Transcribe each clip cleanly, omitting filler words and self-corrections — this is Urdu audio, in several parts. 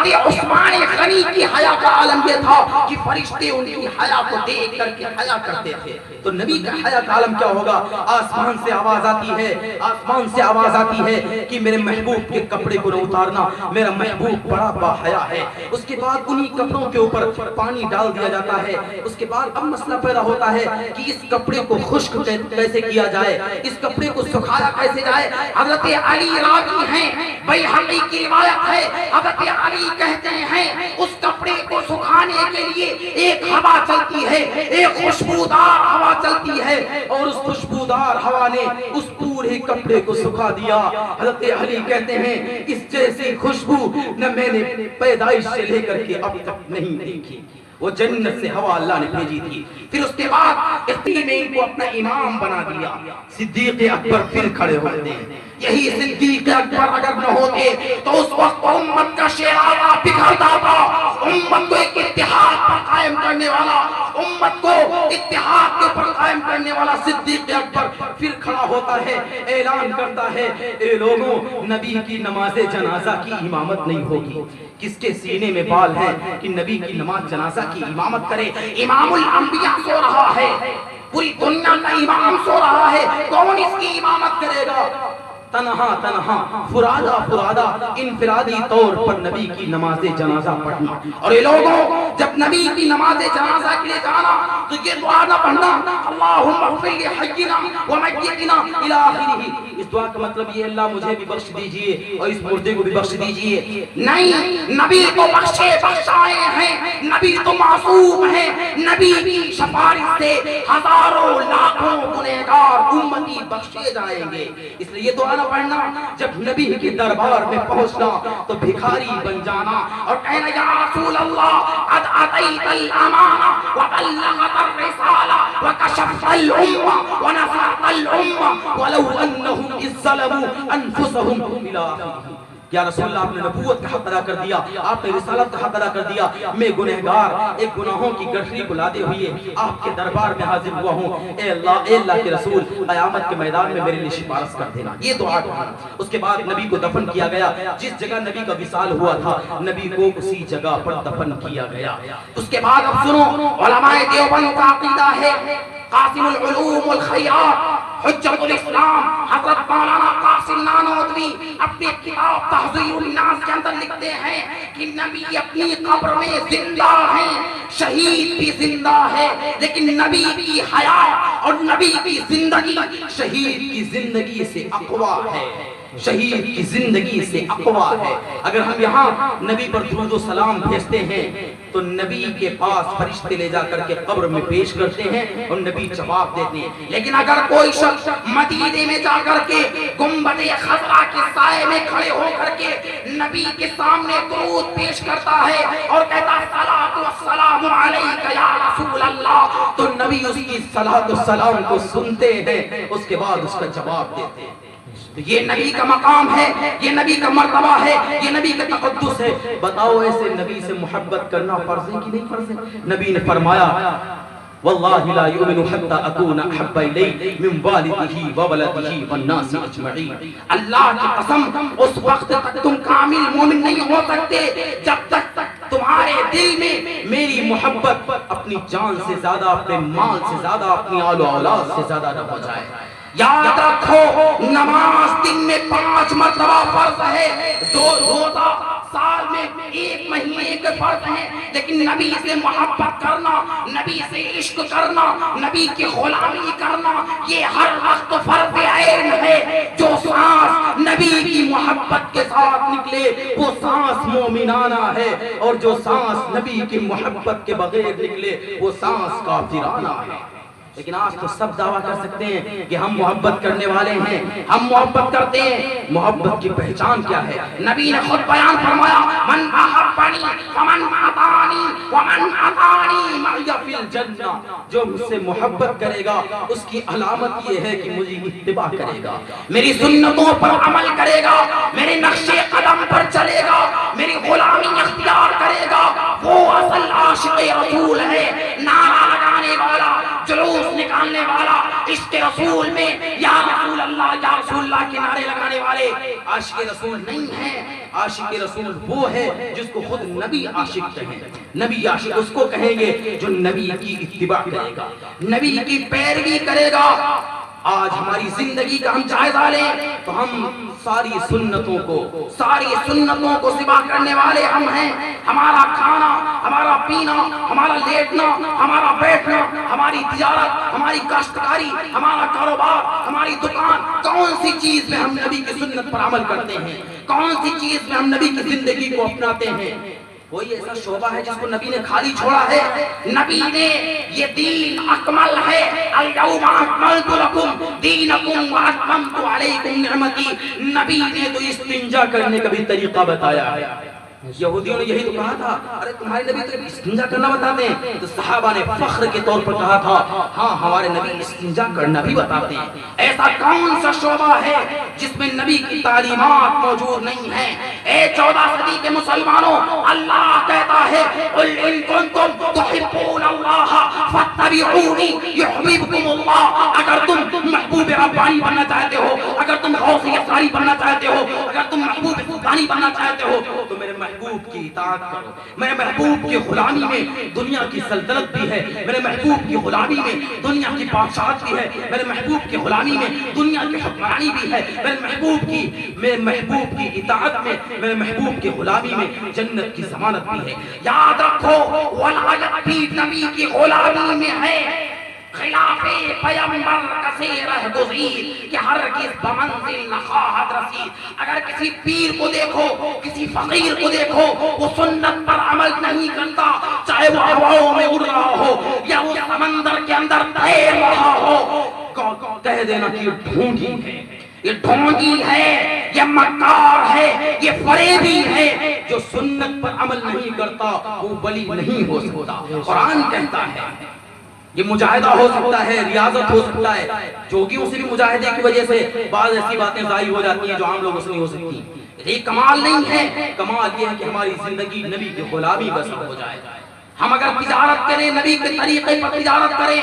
حضرت عثمان غنی کی حیا کا عالم یہ تھا کہ فرشتے ان کی حیا کو دیکھ کر کے حیا کرتے تھے. تو نبی کا حیا کا عالم کیا ہوگا؟ آسمان سے آواز آتی ہے، آسمان سے آواز آتی ہے کہ میرے محبوب کے کپڑے کو نہ اتارنا، میرا محبوب بڑا با حیا ہے. اس کے بعد انہی کپڑوں کے اوپر پانی ڈال دیا جاتا ہے. اس کے بعد اب مسئلہ پیدا ہوتا ہے کہ اس کپڑے کو خشک کیسے کیا جائے، اس کپڑے کو سکھایا کیسے جائے. حضرت علی راوی ہیں، بیہقی کی روایت ہے، حضرت علی کہتے ہیں اس کپڑے کو سکھانے کے لیے ایک ہوا چلتی ہے، ایک خوشبودار ہوا چلتی ہے، اور اس خوشبودار ہوا نے اس پورے کپڑے کو سکھا دیا. حضرت علی کہتے ہیں اس جیسی خوشبو نہ میں نے پیدائش سے لے کر کے اب تک نہیں دیکھی. وہ جنت سے ہوا اللہ نے بھیجی تھی. پھر اس کے بعد اختیار میں ان کو اپنا امام بنا دیا. صدیق اکبر پھر کھڑے ہوتے ہیں. یہی صدیق اکبر اگر نہ ہوتے تو اس وقت امت کا شیرازہ بکھرتا تھا. امت کو ایک اتحاد پر قائم کرنے والا، امت کو اتحاد کے اوپر قائم کرنے والا صدیق اکبر پھر کھڑا ہوتا ہے، اعلان کرتا ہے اے لوگوں، نبی کی نماز جنازہ کی امامت نہیں ہوگی. کس کے سینے میں بال ہے کہ نبی کی نماز جنازہ کی امامت کرے؟ امام الانبیاء سو رہا ہے، پوری دنیا کا امام سو رہا ہے، کون اس کی امامت کرے گا؟ تنہا تنہا فرادہ فرادہ انفرادی طور پر نبی کی نماز جنازہ پڑھنا. اور یہ لوگوں جب نبی کی نماز جنازہ کے لیے جانا تو یہ دعا نہ پڑھنا اللہم اغفر لحینا ومیتنا الی آخرہ. اس دعا کا مطلب یہ اللہ مجھے بھی بخش دیجئے اور اس مردے کو بھی بخش دیجئے. نہیں، نبی تو بخشے بخشائے ہیں، نبی تو معصوم ہیں. نبی کی سفارش سے ہزاروں لاکھوں گنہگار امتی بخشے جائیں گے. اس لیے یہ دعا پڑھنا جب نبی کے دربار میں پہنچنا تو بھکاری بن جانا اور کہنا یا رسول اللہ قد اتیت الامانہ وبلغت الرسالہ وکشفت الامہ ونصرت الامہ ولو انہم اذ ظلموا انفسہم الی آخرہ. یا رسول اللہ آپ نے نبوت کا حق ادا کر دیا، آپ نے رسالت کا حق ادا کر دیا. میں گنہگار ایک گناہوں کی گٹھری کو لادے ہوئے آپ کے دربار میں حاضر ہوا ہوں. اے اللہ کے رسول قیامت کے میدان میں میرے لیے سفارش کر دینا. یہ دعا تھا. اس کے بعد نبی کو دفن کیا گیا. جس جگہ نبی کا وصال ہوا تھا نبی کو اسی جگہ پر دفن کیا گیا. اس کے بعد اب سنو، علماء دیوبند کا عقیدہ ہے قاسم العلوم والخیرات حجت الاسلام حضرت مولانا قاسم نانوتوی اپنی کتاب تحذیر الناس کے اندر لکھتے ہیں کہ نبی اپنی قبر میں زندہ ہیں، شہید بھی زندہ ہے، لیکن نبی کی حیات اور نبی کی زندگی شہید کی زندگی سے اقویٰ ہے، شہید کی زندگی سے اقویٰ ہے. اگر ہم یہاں نبی پر درود و سلام بھیجتے ہیں تو نبی کے پاس فرشتے لے جا کر کے قبر میں پیش کرتے ہیں اور نبی جواب دیتے ہیں. لیکن اگر کوئی شخص مدینے میں جا کر کے گنبد خضرا کے سائے میں کھڑے ہو کر کے نبی کے سامنے درود پیش کرتا ہے اور کہتا ہے صلاۃ والسلام علیک یا رسول اللہ، تو نبی اس کی صلاۃ و سلام کو سنتے ہیں، اس کے بعد اس کا جواب دیتے ہیں. یہ نبی کا مقام ہے، یہ نبی کا مرتبہ ہے، یہ نبی کا تقدس ہے. بتاؤ ایسے نبی سے محبت کرنا فرض ہے کہ نہیں فرض ہے؟ نبی نے فرمایا واللہ لا یؤمن حتی اکون احب الی من والدہ وولدہ والناس اجمعین. اللہ کی قسم اس وقت تک تم کامل مومن نہیں ہو سکتے جب تک تمہارے دل میں میری محبت اپنی جان سے زیادہ، اپنے مال سے زیادہ، اپنی آل و اولاد سے زیادہ نہ ہو جائے. یاد رکھو نماز دن میں 5 مرتبہ فرض ہے، روزہ سال میں 1 مہینے کے فرض ہیں، لیکن نبی سے محبت کرنا، نبی سے عشق کرنا، نبی کی غلامی کرنا یہ ہر وقت فرض عین ہے. جو سانس نبی کی محبت کے ساتھ نکلے وہ سانس مومنانہ ہے، اور جو سانس نبی کی محبت کے بغیر نکلے وہ سانس کافرانہ ہے. لیکن آج تو سب دعویٰ کر سکتے ہیں کہ ہم محبت کرنے والے ہیں، ہم محبت کرتے ہیں. محبت کی پہچان کیا ہے؟ نبی نے خود بیان فرمایا من احبنی ومن اطاعنی ومن اطاعنی معی فی الجنہ. جو مجھ سے محبت کرے گا اس کی علامت یہ ہے کہ مجھے اتباع کرے گا، میری سنتوں پر عمل کرے گا، میرے نقش قدم پر چلے گا، میری غلامی اختیار کرے گا، وہ اصل عاشق رسول ہے. نعرہ لگانے والا، جلوس نکالنے والا، عشق رسول میں یا رسول اللہ کے نعرے لگانے والے عاشق رسول نہیں ہیں. عاشق رسول وہ ہے جس کو خود نبی عاشق کہیں. نبی عاشق اس کو کہیں گے جو نبی کی اتباع کرے گا, نبی کی پیروی کرے گا. آج ہماری زندگی کا ہم جائزہ لیں تو ہم ساری سنتوں کو سبا کرنے والے ہم ہیں. ہمارا کھانا, ہمارا پینا, ہمارا لیٹنا, ہمارا بیٹھنا, ہماری تجارت, ہماری کاشتکاری, ہمارا کاروبار, ہماری دکان, کون سی چیز میں ہم نبی کی سنت پر عمل کرتے ہیں, کون سی چیز میں ہم نبی کی زندگی کو اپناتے ہیں. کوئی ایسا شعبہ ہے جس کو نبی نے خالی چھوڑا ہے؟ نبی نے یہ دین اکمل ہے, الیوم اکملت لکم دینکم واتممت علیکم نعمتی. نبی نے تو استنجا کرنے کا بھی طریقہ بتایا ہے. یہودیوں نے یہی تو کہا تھا, ارے تمہارے نبی تو استنجا کرنا بتاتے ہیں. تو صحابہ نے فخر کے طور پر کہا تھا, ہاں ہمارے نبی استنجا کرنا بھی بتاتے ہیں. ایسا کون سا شعبہ ہے جس میں نبی کی تعلیمات موجود نہیں ہیں؟ اے 14 صدی کے مسلمانوں, اللہ کہتا ہے قل ان کنتم تحبون اللہ فاتبعونی یحببکم اللہ. اگر تم محبوب ربانی بننا چاہتے ہو, اگر تم غوث اسراری بننا چاہتے ہو, اگر تم محبوب سلطانی بننا چاہتے ہو تو میرے محبوب کی اطاعت کرو. میرے محبوب کی غلامی میں دنیا کی سلطنت بھی ہے, میرے محبوب کی غلامی میں دنیا کی بادشاہت بھی ہے, میرے محبوب کی غلامی میں دنیا کی حکمرانی بھی ہے, میرے محبوب کی اطاعت میں, میرے محبوب کی غلامی میں جنت کی ضمانت بھی ہے. یاد رکھو ولایت بھی نبی کی غلامی میں ہے. خلاف پیغمبر کسی رہ گزیر کہ ہرگز بمنزل نخواہد رسید. اگر کسی پیر کو دیکھو, کسی فقیر کو دیکھو, وہ سنت پر عمل نہیں کرتا, چاہے وہ ہواؤں میں اڑ رہا ہو یا وہ سمندر کے اندر تیر رہا ہو, کہہ دینا کہ یہ ڈھونگی ہے, یہ ڈھونگی ہے, یہ مکار ہے, یہ فریبی ہے. جو سنت پر عمل نہیں کرتا وہ ولی نہیں ہو سکتا. قرآن کہتا ہے یہ مجاہدہ ہو سکتا ہے, ریاضت ہو سکتا ہے. جوگیوں سے بھی مجاہدے کی وجہ سے بعض ایسی باتیں ظاہر ہو جاتی ہیں جو عام لوگوں سے نہیں ہو سکتی. یہ کمال نہیں ہے. کمال یہ ہے کہ ہماری زندگی نبی کی غلامی بس ہو جائے. ہم اگر تجارت کریں نبی کے طریقے پر تجارت کریں,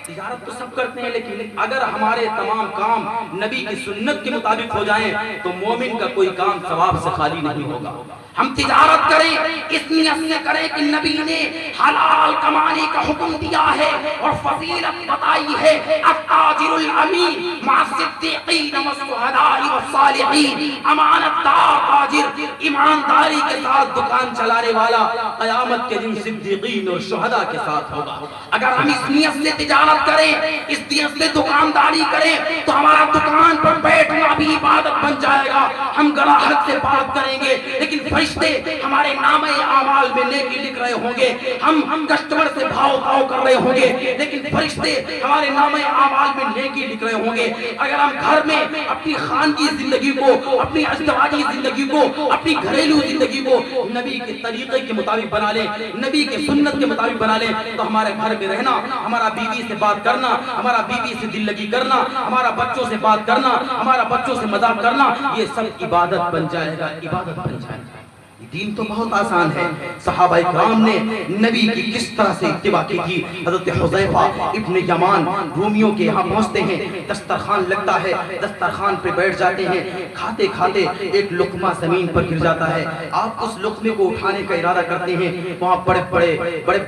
تجارت تو سب کرتے ہیں, لیکن اگر ہمارے تمام کام نبی کی سنت کے مطابق ہو جائیں تو مومن کا کوئی کام ثواب سے خالی نہیں ہوگا. ہم تجارت کریں اس نیت سے کریں کہ نبی نے حلال کمانے کا حکم دیا ہے اور فضیلت بتائی ہے. التاجر الامین مع الصدیقین والشہداء والصالحین. امانت دار تاجر, ایمانداری کے ساتھ دکان چلانے والا قیامت کے دن صدیقین اور شہداء کے ساتھ ہوگا. اگر ہم اس نیت سے تجارت کریں, اس نیت سے دکانداری کریں تو ہمارا دکان پر بیٹھنا بھی عبادت بن جائے گا. ہم گراہک سے بات کریں گے لیکن فرشتے ہمارے نامہ اعمال میں نیکی لکھ رہے ہوں گے. ہم کسٹمر سے بھاؤ کر رہے ہوں گے لیکن فرشتے ہمارے نامہ اعمال میں نیکی لکھ رہے ہوں گے. اگر ہم گھر میں اپنی خاندی زندگی کو, اپنی ازدواجی زندگی کو, اپنی گھریلو زندگی کو نبی کے طریقے کے مطابق بنا لیں, نبی کے سنت کے مطابق بنا لیں, تو ہمارے گھر میں رہنا, ہمارا بیوی سے بات کرنا, ہمارا بیوی سے دل لگی کرنا, ہمارا بچوں سے بات کرنا, ہمارا بچوں سے مذاق کرنا, یہ سب عبادت بن جائے گا, عبادت بن جائے گا. دین تو بہت آسان ہے. صحابہ اکرام نے نبی کی کس طرح سے اتباع کی تھی. حضرت حذیفہ ابن یمان رومیوں کے یہاں پہنچتے ہیں, دسترخوان لگتا ہے, دسترخوان پہ بیٹھ جاتے ہیں, کھاتے کھاتے ایک لقمہ زمین پر گر جاتا ہے. آپ اس لقمے کو اٹھانے کا ارادہ کرتے ہیں, وہاں بڑے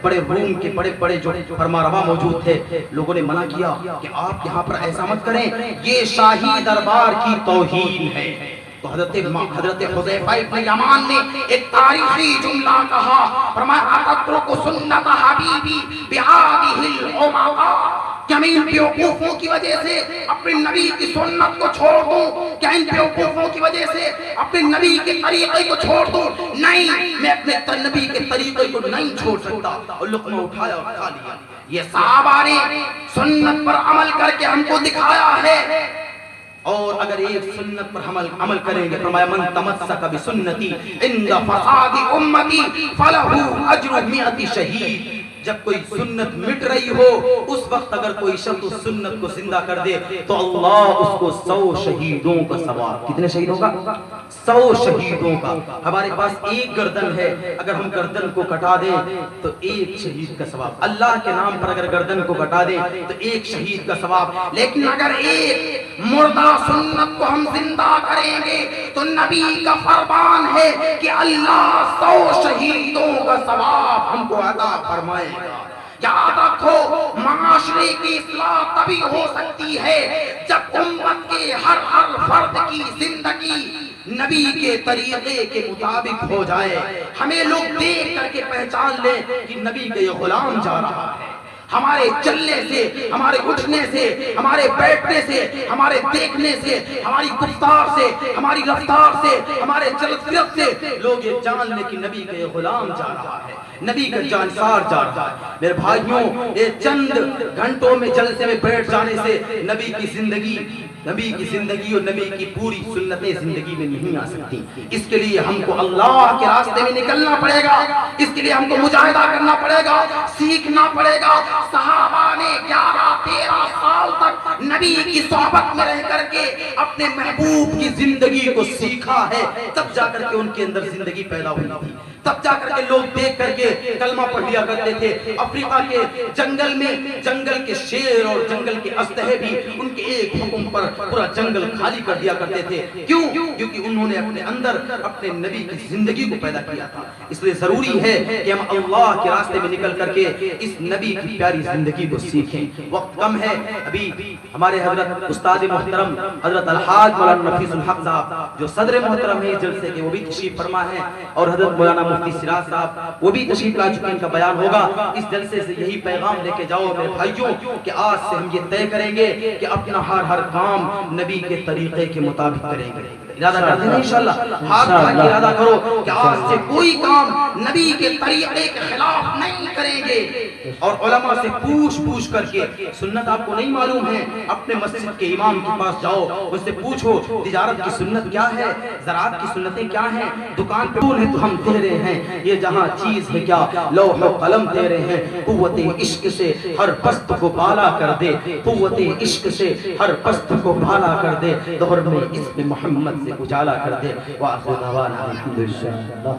بڑے روم کے بڑے بڑے جو فرما روا موجود تھے. لوگوں نے منع کیا کہ آپ یہاں پر ایسا مت کریں, یہ شاہی دربار کی توہین ہے. تو حضرت حذیفہ ابن یمان نے ایک تاریخی جملہ کہا, فرمایا اتترک سنت حبیبی بہذہ العمقہ. کیا میں ان بیوقوفوں کی وجہ سے اپنے نبی کی سنت کو چھوڑ دوں؟ کیا ان بیوقوفوں کی وجہ سے اپنے نبی کے طریقے کو چھوڑ دوں؟ نہیں, میں اپنے نبی کے طریقے کو نہیں چھوڑ سکتا. اور لقمہ اٹھایا اور کھا لیا. یہ صحابہ نے سنت پر عمل کر کے ہم کو دکھایا ہے. اور اگر ایک سنت پر عمل کریں گے, فرمایا من تمسک بسنتی عند فساد امتی فلہ اجر 100 شہید. جب کوئی سنت مٹ رہی ہو اس وقت اگر کوئی شخص اس سنت کو زندہ کر دے تو اللہ اس کو 100 شہیدوں کا ثواب، کتنے شہیدوں کا؟ 100 شہیدوں کا۔ ہمارے پاس ایک گردن ہے، اگر ہم گردن کو کٹا دیں تو ایک شہید کا ثواب، اللہ کے نام پر اگر گردن کو کٹا دیں تو ایک شہید کا ثواب۔ لیکن اگر ایک مردہ سنت کو ہم زندہ کریں گے تو نبی کا فرمان ہے کہ اللہ 100 شہیدوں کا ثواب ہم کو عطا فرمائے گا۔ یاد رکھو معاشرے کی اصلاح تبھی ہو سکتی ہے جب امت کے ہر فرد کی زندگی نبی کے طریقے کے مطابق ہو جائے۔ ہمیں لوگ دیکھ کر کے پہچان لیں کہ نبی کا یہ غلام جا رہا ہے۔ ہمارے چلنے سے، ہمارے اٹھنے سے، ہمارے بیٹھنے سے، ہمارے دیکھنے سے، ہماری گفتار سے، ہماری رفتار سے، ہمارے چلت فرت سے لوگ یہ جان لیں کہ نبی کا یہ غلام جا رہا ہے، نبی کا جانسار جا رہا ہے۔ میرے بھائیوں، یہ چند گھنٹوں میں جلسے میں بیٹھ جانے سے نبی کی زندگی اور نبی کی پوری سنتیں زندگی میں نہیں آ سکتی۔ اس کے لیے ہم کو اللہ کے راستے میں نکلنا پڑے گا، اس کے لیے ہم کو مجاہدہ کرنا پڑے گا، سیکھنا پڑے گا۔ صحابہ نے 11-13 سال تک نبی کی صحبت میں رہ کر کے اپنے محبوب کی زندگی کو سیکھا ہے، تب جا کر کے ان کے اندر زندگی پیدا ہوئی تھی، تب جا کر کے لوگ دیکھ کر کے کلمہ پڑھ لیا کرتے تھے۔ افریقہ کے جنگل میں جنگل کے شیر اور جنگل کے اسطحے بھی ان کے ایک حکم پر پورا جنگل خالی کر دیا کرتے تھے۔ کیوں؟ کیونکہ انہوں نے اپنے اندر اپنے نبی کی زندگی کو پیدا کیا تھا۔ اس لیے ضروری ہے کہ ہم اللہ کے راستے میں نکل کر کے اس نبی کی پیاری زندگی کو سیکھیں۔ وقت کم ہے، ابھی ہمارے حضرت استاد محترم حضرت الحاج مولانا نفیس الحق صاحب جو صدر محترم ہے جلسے کے، وہ بھی تشریف فرما ہے، اور حضرت مولانا مفتی سراج صاحب وہ بھی تشریف لا چکے، ان کا بیان ہوگا۔ اس جلسے سے یہی پیغام لے کے جاؤ میرے بھائیوں کہ آج سے ہم یہ طے کریں گے کہ اپنا ہر کام نبی کے طریقے کے مطابق کریں گے۔ ارادہ کرتے ہیں انشاءاللہ، ہاتھ اٹھا کے ارادہ کرو کہ آج سے کوئی کام نبی کے طریقے کے خلاف نہیں کریں گے۔ اور علماء سے پوچھ کر کے، سنت آپ کو نہیں معلوم ہے، اپنے مسجد کے امام کے پاس جاؤ، اس سے پوچھو تجارت کی سنت کیا ہے، زراعت کی سنتیں کیا ہیں، دکان پہ پھول ہے تو ہم تیرے ہیں، یہ جہاں چیز ہے کیا لوح و قلم تیرے ہیں۔ قوت عشق سے ہر پست کو بالا کر دے، قوت عشق سے ہر پست کو بالا کر دے، دور میں اسم محمد سے اجالا کر دے۔ وآخر دعوانا الحمدللہ۔